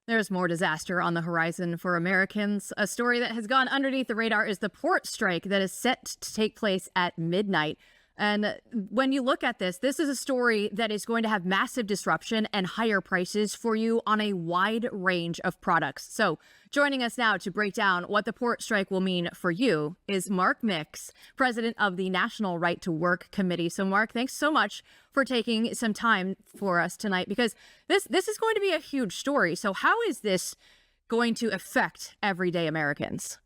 There's more disaster on the horizon for Americans. A story that has gone underneath the radar is the port strike that is set to take place at midnight. And when you look at this is a story that is going to have massive disruption and higher prices for you on a wide range of products. So joining us now to break down what the port strike will mean for you is Mark Mix, president of the National Right to Work Committee. So Mark, thanks so much for taking some time for us tonight, because this is going to be a huge story. So how is this going to affect everyday Americans?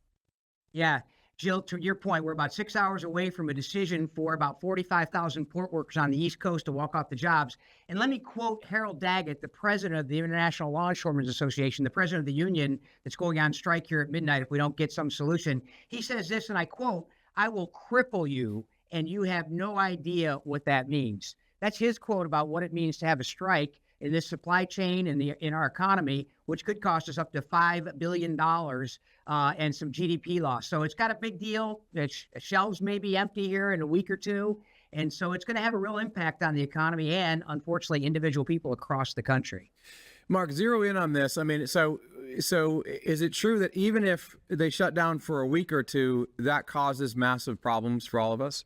Yeah, Jill, to your point, we're about 6 hours away from a decision for about 45,000 port workers on the East Coast to walk off the jobs. And let me quote Harold Daggett, the president of the International Longshoremen Association, the president of the union that's going on strike here at midnight if we don't get some solution. He says this, and I quote, "I will cripple you, and you have no idea what that means." That's his quote about what it means to have a strike in this supply chain and in our economy, which could cost us up to $5 billion and some GDP loss. So it's got a big deal. The shelves may be empty here in a week or two. And so it's going to have a real impact on the economy and, unfortunately, individual people across the country. Mark, zero in on this. I mean, so is it true that even if they shut down for a week or two, that causes massive problems for all of us?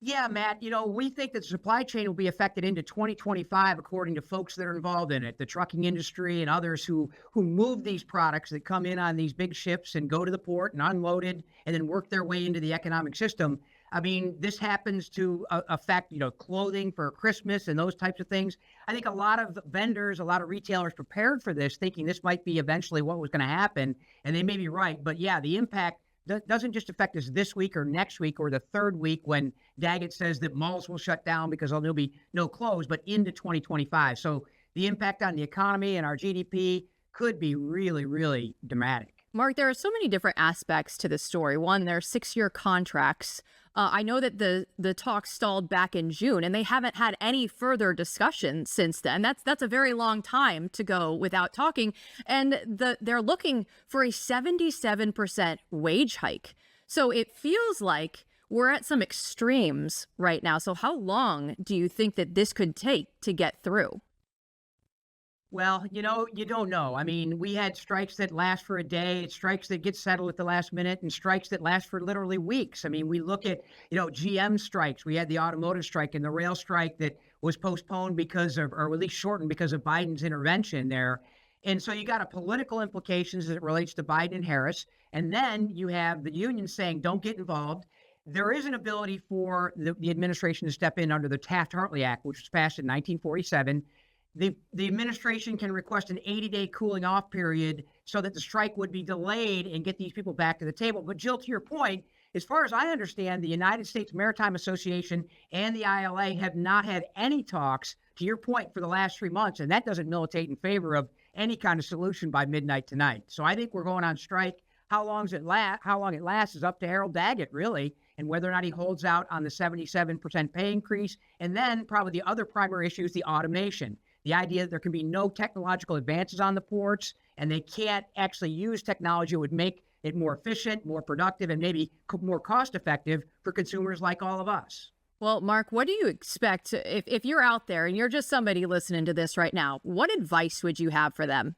Yeah, Matt, we think that the supply chain will be affected into 2025, according to folks that are involved in it, the trucking industry and others who move these products that come in on these big ships and go to the port and unloaded and then work their way into the economic system. I mean, this happens to affect, clothing for Christmas and those types of things. I think a lot of vendors, a lot of retailers prepared for this, thinking this might be eventually what was going to happen. And they may be right. But yeah, the impact doesn't just affect us this week or next week or the third week when Daggett says that malls will shut down because there'll be no close, but into 2025. So the impact on the economy and our GDP could be really, really dramatic. Mark, there are so many different aspects to this story. One, there are 6-year contracts. I know that the talks stalled back in June, and they haven't had any further discussion since then. That's a very long time to go without talking. And they're looking for a 77% wage hike. So it feels like we're at some extremes right now. So how long do you think that this could take to get through? Well, you don't know. I mean, we had strikes that last for a day, strikes that get settled at the last minute, and strikes that last for literally weeks. I mean, we look at, GM strikes. We had the automotive strike and the rail strike that was postponed because of, or at least shortened because of Biden's intervention there. And so you got a political implications as it relates to Biden and Harris. And then you have the union saying, don't get involved. There is an ability for the administration to step in under the Taft-Hartley Act, which was passed in 1947. The administration can request an 80-day cooling off period so that the strike would be delayed and get these people back to the table. But Jill, to your point, as far as I understand, the United States Maritime Association and the ILA have not had any talks, to your point, for the last 3 months, and that doesn't militate in favor of any kind of solution by midnight tonight. So I think we're going on strike. How long it lasts is up to Harold Daggett, really, and whether or not he holds out on the 77% pay increase. And then probably the other primary issue is the automation. The idea that there can be no technological advances on the ports and they can't actually use technology that would make it more efficient, more productive, and maybe more cost effective for consumers like all of us. Well, Mark, what do you expect if you're out there and you're just somebody listening to this right now? What advice would you have for them?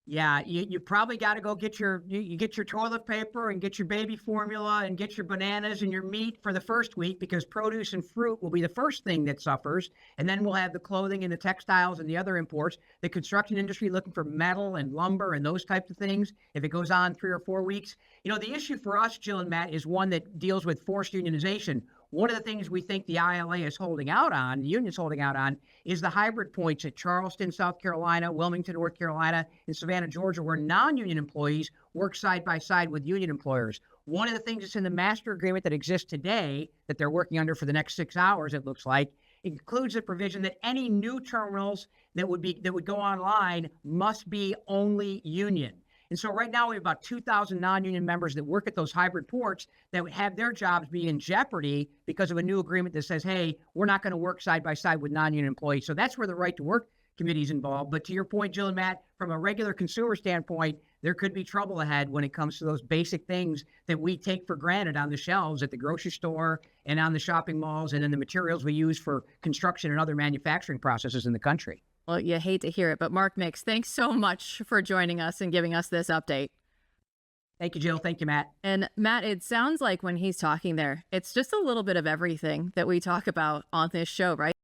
Yeah, you probably got to go get you get your toilet paper and get your baby formula and get your bananas and your meat for the first week, because produce and fruit will be the first thing that suffers. And then we'll have the clothing and the textiles and the other imports, the construction industry looking for metal and lumber and those types of things. If it goes on 3 or 4 weeks, the issue for us, Jill and Matt, is one that deals with forced unionization. One of the things we think the ILA is holding out on, the union's holding out on, is the hybrid points at Charleston, South Carolina, Wilmington, North Carolina, and Savannah, Georgia, where non-union employees work side by side with union employers. One of the things that's in the master agreement that exists today that they're working under for the next 6 hours, it looks like, includes a provision that any new terminals that would go online must be only union. And so right now we have about 2,000 non-union members that work at those hybrid ports that would have their jobs be in jeopardy because of a new agreement that says, hey, we're not going to work side by side with non-union employees. So that's where the Right to Work Committee is involved. But to your point, Jill and Matt, from a regular consumer standpoint, there could be trouble ahead when it comes to those basic things that we take for granted on the shelves at the grocery store and on the shopping malls and in the materials we use for construction and other manufacturing processes in the country. Well, you hate to hear it, but Mark Mix, thanks so much for joining us and giving us this update. Thank you, Jill. Thank you, Matt. And Matt, it sounds like when he's talking there, it's just a little bit of everything that we talk about on this show, right?